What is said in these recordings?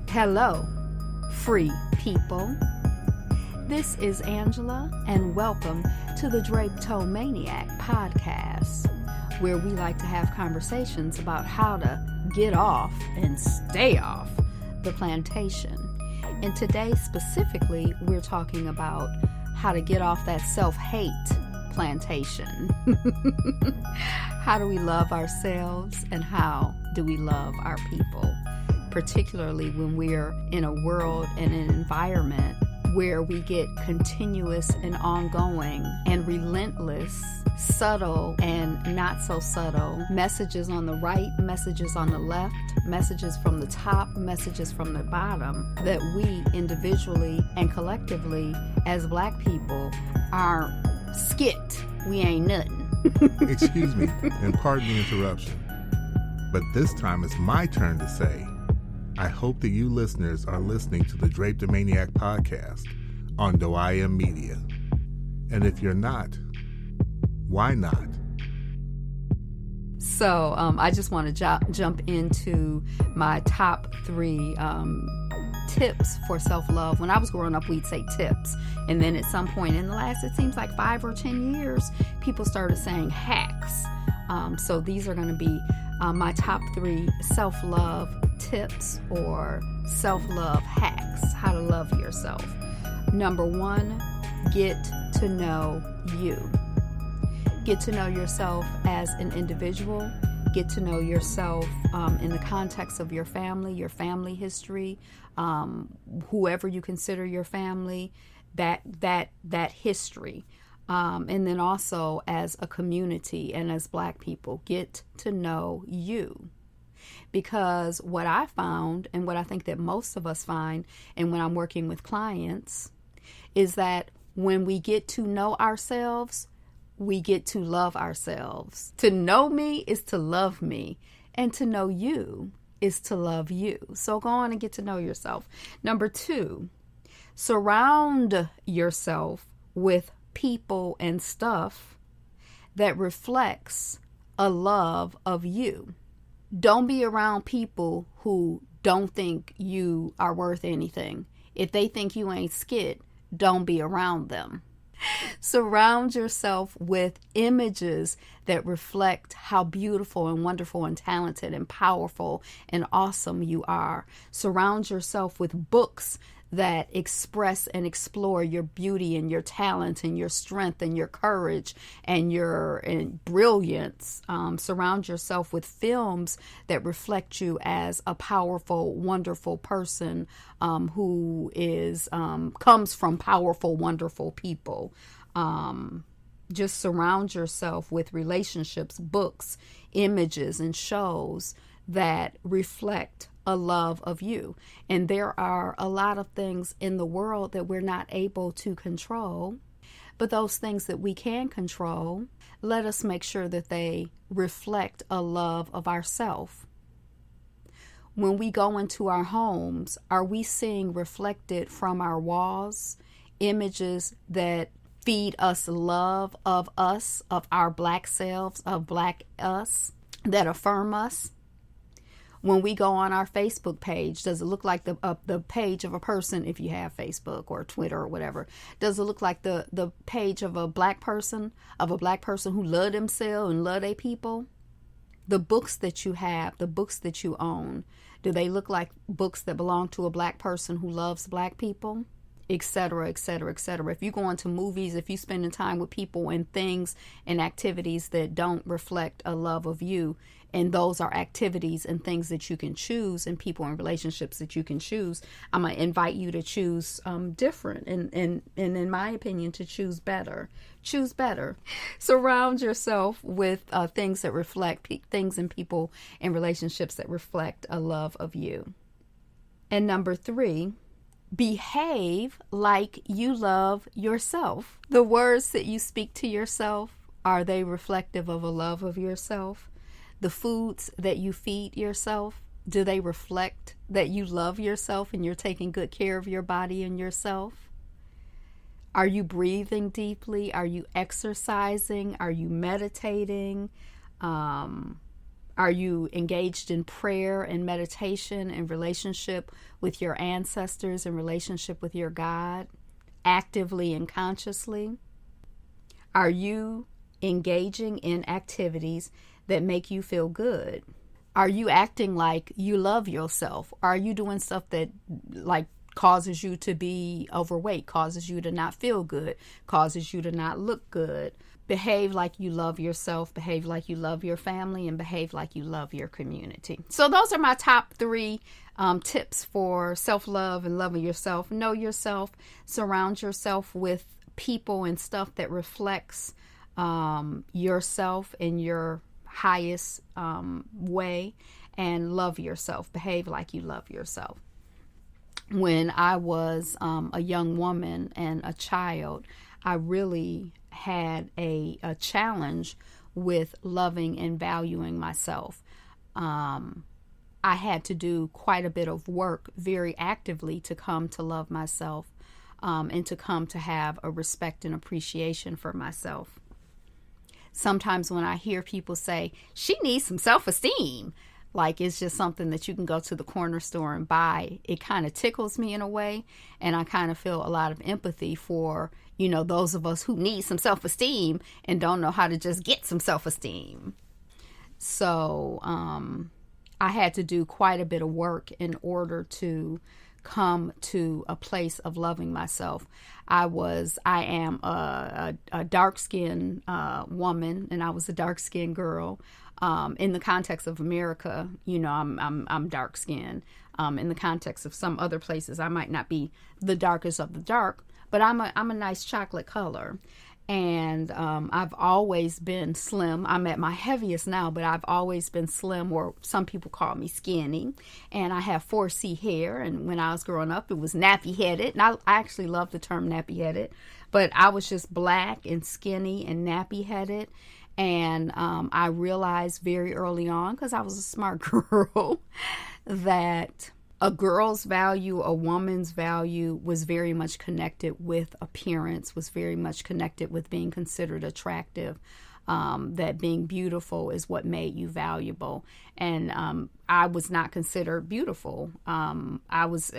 Hello, free people. This is Angela, and welcome to the Drapetomaniac podcast, where we like to have conversations about how to get off and stay off the plantation. And today, specifically, we're talking about how to get off that self-hate plantation. How do we love ourselves, and how do we love our people? Particularly when we're in a world and an environment where we get continuous and ongoing and relentless, subtle and not so subtle messages on the right, messages on the left, messages from the top, messages from the bottom, that we individually and collectively as Black people are skit. We ain't nothing. Excuse me, and pardon the interruption, but this time it's my turn to say, I hope that you listeners are listening to the Drapetomaniac podcast on DoIM Media. And if you're not, why not? So I just want to jump into my top 3 tips for self-love. When I was growing up, we'd say tips. And then at some point in the last, it seems like 5 or 10 years, people started saying hacks. So these are going to be my top 3 self-love tips or self-love hacks, how to love yourself. Number 1, get to know you. Get to know yourself as an individual. Get to know yourself in the context of your family history, whoever you consider your family, that history. And then also as a community and as Black people, get to know you. Because what I found, and what I think that most of us find, and when I'm working with clients, is that when we get to know ourselves, we get to love ourselves. To know me is to love me, and to know you is to love you. So go on and get to know yourself. Number 2, surround yourself with people and stuff that reflects a love of you. Don't be around people who don't think you are worth anything. If they think you ain't skit, don't be around them. Surround yourself with images that reflect how beautiful and wonderful and talented and powerful and awesome you are. Surround yourself with books that express and explore your beauty and your talent and your strength and your courage and your brilliance. Surround yourself with films that reflect you as a powerful, wonderful person who is comes from powerful, wonderful people. Just surround yourself with relationships, books, images, and shows that reflect a love of you. And there are a lot of things in the world that we're not able to control, but those things that we can control, let us make sure that they reflect a love of ourself. When we go into our homes, are we seeing reflected from our walls images that feed us love of us, of our Black selves, of Black us, that affirm us? When we go on our Facebook page, does it look like the page of a person, if you have Facebook or Twitter or whatever, does it look like the page of a Black person who love themselves and love their people? The books that you have, the books that you own, do they look like books that belong to a Black person who loves Black people? Etc., etc., etc. If you go into movies, if you're spending time with people and things and activities that don't reflect a love of you, and those are activities and things that you can choose and people and relationships that you can choose, I'm going to invite you to choose different and in my opinion, to choose better. Choose better. Surround yourself with things that reflect things and people and relationships that reflect a love of you. And number 3, behave like you love yourself. The words that you speak to yourself, are they reflective of a love of yourself? The foods that you feed yourself, do they reflect that you love yourself and you're taking good care of your body and yourself? Are you breathing deeply? Are you exercising? Are you meditating? Are you engaged in prayer and meditation and relationship with your ancestors and relationship with your God, actively and consciously? Are you engaging in activities that make you feel good? Are you acting like you love yourself? Are you doing stuff that like causes you to be overweight, causes you to not feel good, causes you to not look good? Behave like you love yourself, behave like you love your family, and behave like you love your community. So those are my top 3 tips for self-love and loving yourself. Know yourself, surround yourself with people and stuff that reflects yourself in your highest way, and love yourself. Behave like you love yourself. When I was a young woman and a child, I really had a challenge with loving and valuing myself. I had to do quite a bit of work very actively to come to love myself, and to come to have a respect and appreciation for myself. Sometimes when I hear people say, she needs some self-esteem, like it's just something that you can go to the corner store and buy, it kind of tickles me in a way, and I kind of feel a lot of empathy for, those of us who need some self-esteem and don't know how to just get some self-esteem. So I had to do quite a bit of work in order to come to a place of loving myself. I am a dark-skinned woman, and I was a dark-skinned girl. In the context of America, I'm dark-skinned. In the context of some other places, I might not be the darkest of the dark, but I'm a nice chocolate color. And I've always been slim. I'm at my heaviest now, but I've always been slim, or some people call me skinny. And I have 4C hair. And when I was growing up, it was nappy-headed. And I actually love the term nappy-headed. But I was just black and skinny and nappy-headed. And I realized very early on, because I was a smart girl, that a girl's value, a woman's value was very much connected with appearance, was very much connected with being considered attractive, that being beautiful is what made you valuable. And I was not considered beautiful. I was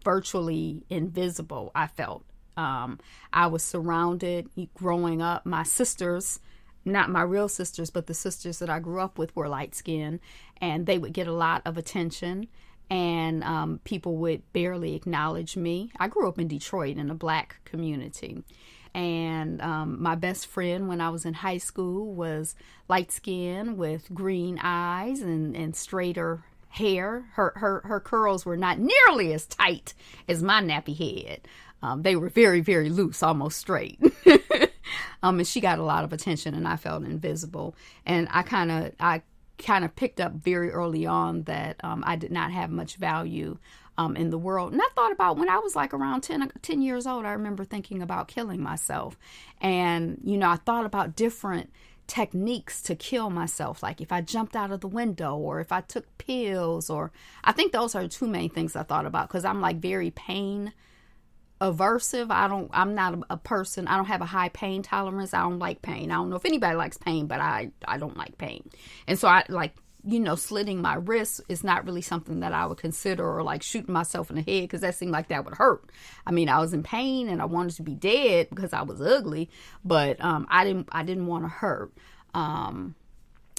virtually invisible, I felt. I was surrounded growing up. My sisters, not my real sisters, but the sisters that I grew up with were light-skinned, and they would get a lot of attention. And people would barely acknowledge me. I grew up in Detroit in a black community. And my best friend when I was in high school was light-skinned with green eyes and straighter hair. Her curls were not nearly as tight as my nappy head. They were very, very loose, almost straight. And she got a lot of attention, and I felt invisible. And I kind of picked up very early on that I did not have much value in the world. And I thought about when I was like around 10 years old, I remember thinking about killing myself. And, I thought about different techniques to kill myself, like if I jumped out of the window or if I took pills, or I think those are 2 main things I thought about, because I'm like very pain aversive. I'm not a person, I don't have a high pain tolerance. I don't like pain. I don't know if anybody likes pain, but I don't like pain. And so I like, slitting my wrist is not really something that I would consider, or like shooting myself in the head, because that seemed like that would hurt. I mean, I was in pain and I wanted to be dead because I was ugly, but I didn't want to hurt. And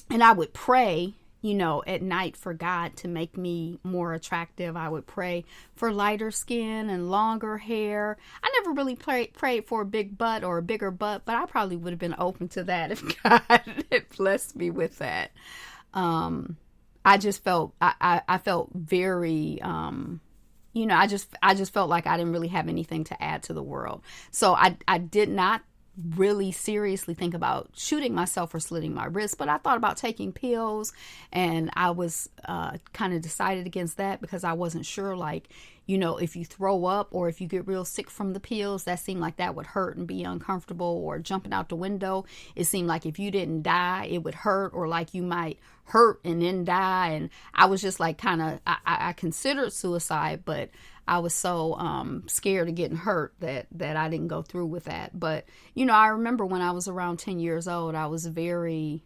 I would pray, at night for God to make me more attractive. I would pray for lighter skin and longer hair. I never really prayed for a big butt or a bigger butt, but I probably would have been open to that if God had blessed me with that. I just felt, I felt very, I just felt like I didn't really have anything to add to the world. So I did not really seriously think about shooting myself or slitting my wrist, but I thought about taking pills, and I was kind of decided against that because I wasn't sure, like, if you throw up or if you get real sick from the pills, that seemed like that would hurt and be uncomfortable. Or jumping out the window, it seemed like if you didn't die, it would hurt, or like you might hurt and then die. And I was just like I considered suicide, but I was so scared of getting hurt that I didn't go through with that. But, I remember when I was around 10 years old, I was very,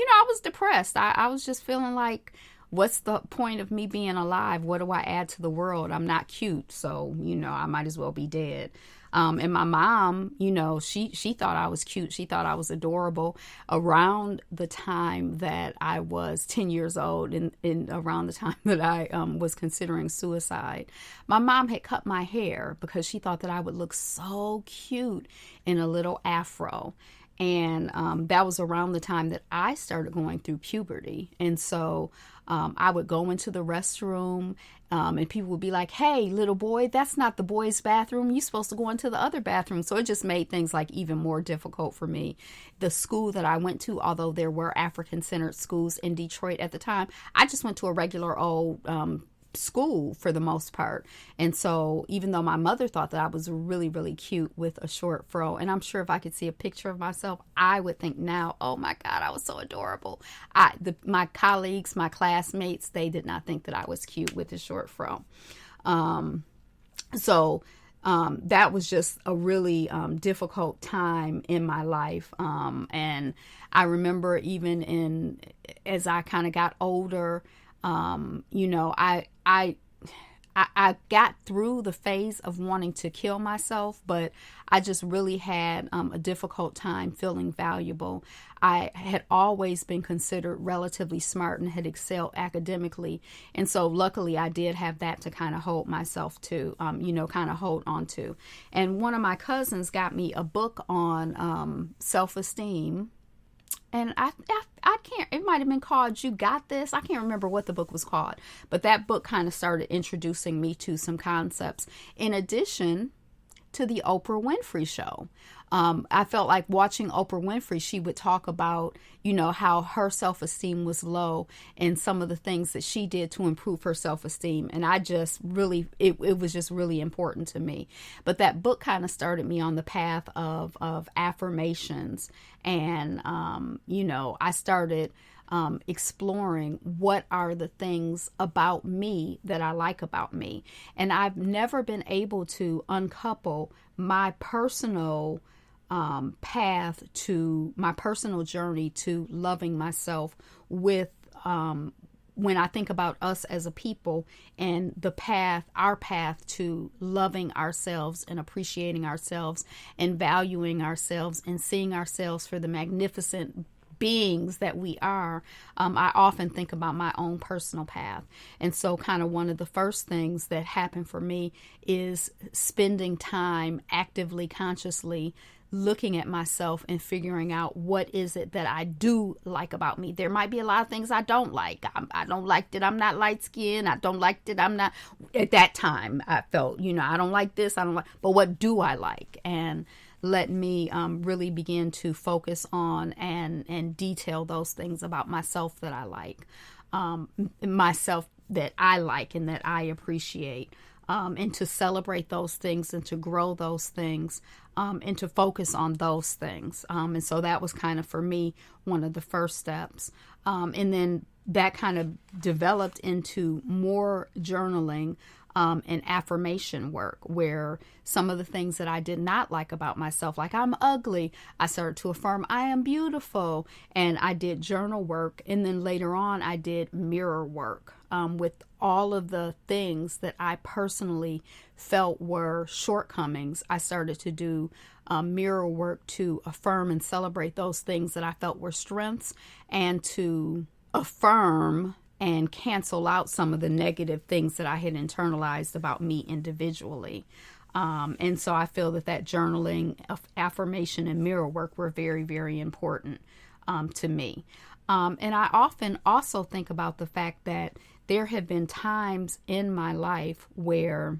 I was depressed. I was just feeling like, what's the point of me being alive? What do I add to the world? I'm not cute, so, I might as well be dead. And my mom, she thought I was cute. She thought I was adorable. Around the time that I was 10 years old and around the time that I was considering suicide, my mom had cut my hair because she thought that I would look so cute in a little afro. And that was around the time that I started going through puberty. And so I would go into the restroom and people would be like, hey, little boy, that's not the boys' bathroom. You're supposed to go into the other bathroom. So it just made things like even more difficult for me. The school that I went to, although there were African-centered schools in Detroit at the time, I just went to a regular old school for the most part. And so even though my mother thought that I was really, really cute with a short fro, and I'm sure if I could see a picture of myself, I would think now, oh my God, I was so adorable. My colleagues, my classmates, they did not think that I was cute with a short fro. So that was just a really difficult time in my life. And I remember even as I kind of got older, I got through the phase of wanting to kill myself, but I just really had a difficult time feeling valuable. I had always been considered relatively smart and had excelled academically. And so luckily I did have that to kind of hold myself to, kind of hold on to. And one of my cousins got me a book on self-esteem. And I can't, it might have been called You Got This. I can't remember what the book was called, but that book kind of started introducing me to some concepts in addition to the Oprah Winfrey Show. I felt like watching Oprah Winfrey, she would talk about, how her self-esteem was low and some of the things that she did to improve her self-esteem. And I just really, it was just really important to me. But that book kind of started me on the path of affirmations. And, I started exploring what are the things about me that I like about me. And I've never been able to uncouple my personal path to my personal journey to loving myself with when I think about us as a people and our path to loving ourselves and appreciating ourselves and valuing ourselves and seeing ourselves for the magnificent beings that we are. I often think about my own personal path. And so kind of one of the first things that happened for me is spending time actively, consciously looking at myself and figuring out what is it that I do like about me. There might be a lot of things I don't like. I don't like that I'm not light skinned. I don't like that I'm not, at that time I felt, I don't like this. I don't like, but what do I like? And let me really begin to focus on and detail those things about myself that I like, myself that I like and that I appreciate, and to celebrate those things and to grow those things, and to focus on those things. And so that was kind of, for me, one of the first steps. And then that kind of developed into more journaling and affirmation work, where some of the things that I did not like about myself, like I'm ugly, I started to affirm I am beautiful. And I did journal work. And then later on, I did mirror work with all of the things that I personally felt were shortcomings. I started to do mirror work to affirm and celebrate those things that I felt were strengths, and to affirm and cancel out some of the negative things that I had internalized about me individually. And so I feel that journaling, affirmation, and mirror work were very, very important to me. And I often also think about the fact that there have been times in my life where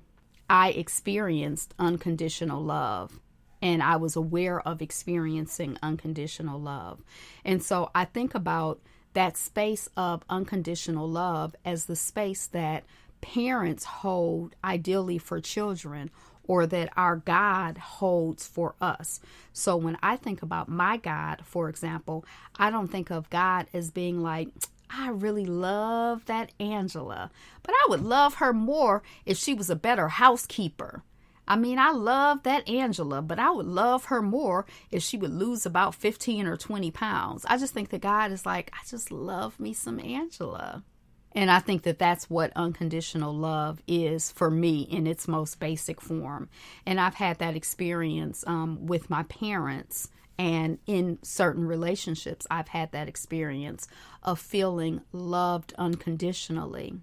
I experienced unconditional love, and I was aware of experiencing unconditional love. And so I think about that space of unconditional love as the space that parents hold ideally for children, or that our God holds for us. So when I think about my God, for example, I don't think of God as being like, I really love that Angela, but I would love her more if she was a better housekeeper. I mean, I love that Angela, but I would love her more if she would lose about 15 or 20 pounds. I just think that God is like, I just love me some Angela. And I think that that's what unconditional love is for me in its most basic form. And I've had that experience with my parents, and in certain relationships, I've had that experience of feeling loved unconditionally,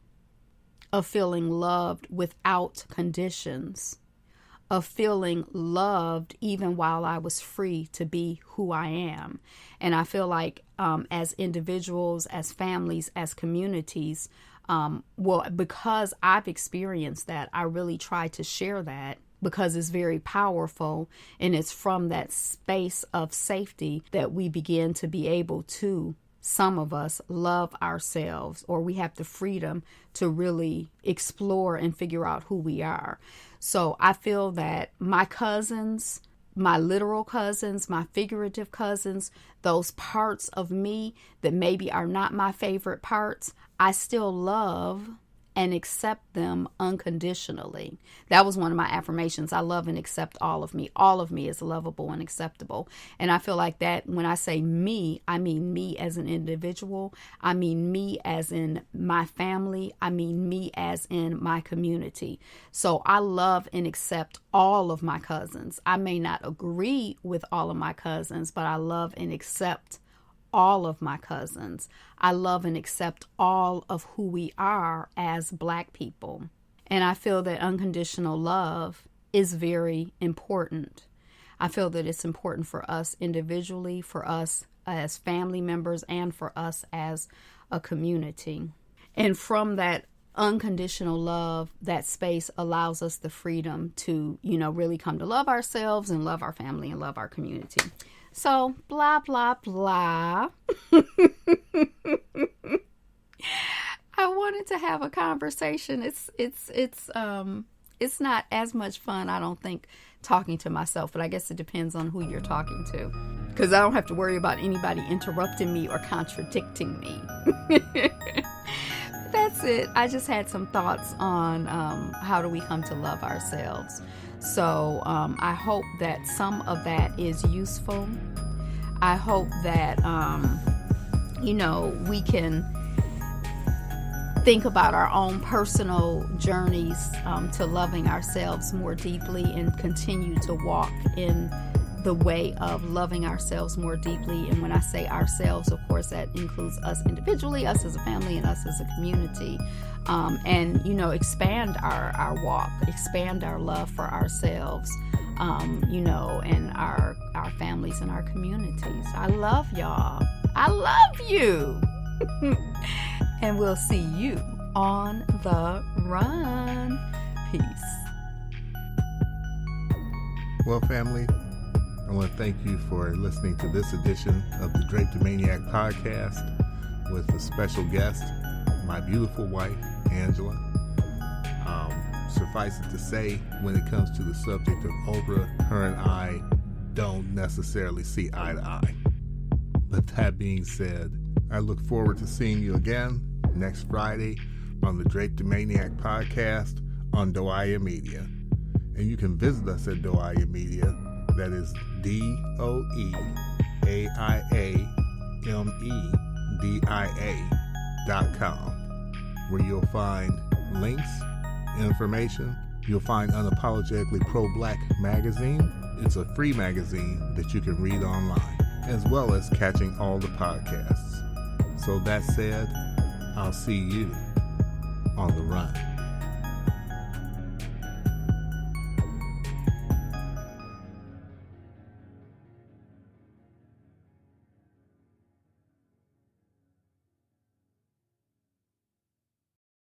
of feeling loved without conditions, of feeling loved even while I was free to be who I am. And I feel like as individuals, as families, as communities, because I've experienced that, I really try to share that because it's very powerful, and it's from that space of safety that we begin to be able to, some of us, love ourselves, or we have the freedom to really explore and figure out who we are. So I feel that my cousins, my literal cousins, my figurative cousins, those parts of me that maybe are not my favorite parts, I still love and accept them unconditionally. That was one of my affirmations. I love and accept all of me. All of me is lovable and acceptable. And I feel like that when I say me, I mean me as an individual. I mean me as in my family. I mean me as in my community. So I love and accept all of my cousins. I may not agree with all of my cousins, but I love and accept all of my cousins. I love and accept all of who we are as Black people. And I feel that unconditional love is very important. I feel that it's important for us individually, for us as family members, and for us as a community. And from that unconditional love, that space allows us the freedom to, really come to love ourselves and love our family and love our community. So, blah, blah, blah. I wanted to have a conversation. It's not as much fun, I don't think, talking to myself, but I guess it depends on who you're talking to, because I don't have to worry about anybody interrupting me or contradicting me. That's it. I just had some thoughts on how do we come to love ourselves. So I hope that some of that is useful. I hope that, we can think about our own personal journeys to loving ourselves more deeply, and continue to walk in the way of loving ourselves more deeply. And when I say ourselves, of course, that includes us individually, us as a family, and us as a community. And expand our walk, expand our love for ourselves, and our families and our communities. I love y'all. I love you. And we'll see you on the run. Peace. Well, family, I want to thank you for listening to this edition of the Draped Maniac podcast with a special guest, my beautiful wife, Angela. Suffice it to say, when it comes to the subject of Oprah, her and I don't necessarily see eye to eye. But that being said, I look forward to seeing you again next Friday on the Draped Maniac podcast on Doaya Media. And you can visit us at Doaya Media. That is DOEAIAMEDIA.com, where you'll find links, information. You'll find Unapologetically Pro-Black magazine. It's a free magazine that you can read online, as well as catching all the podcasts. So that said, I'll see you on the run.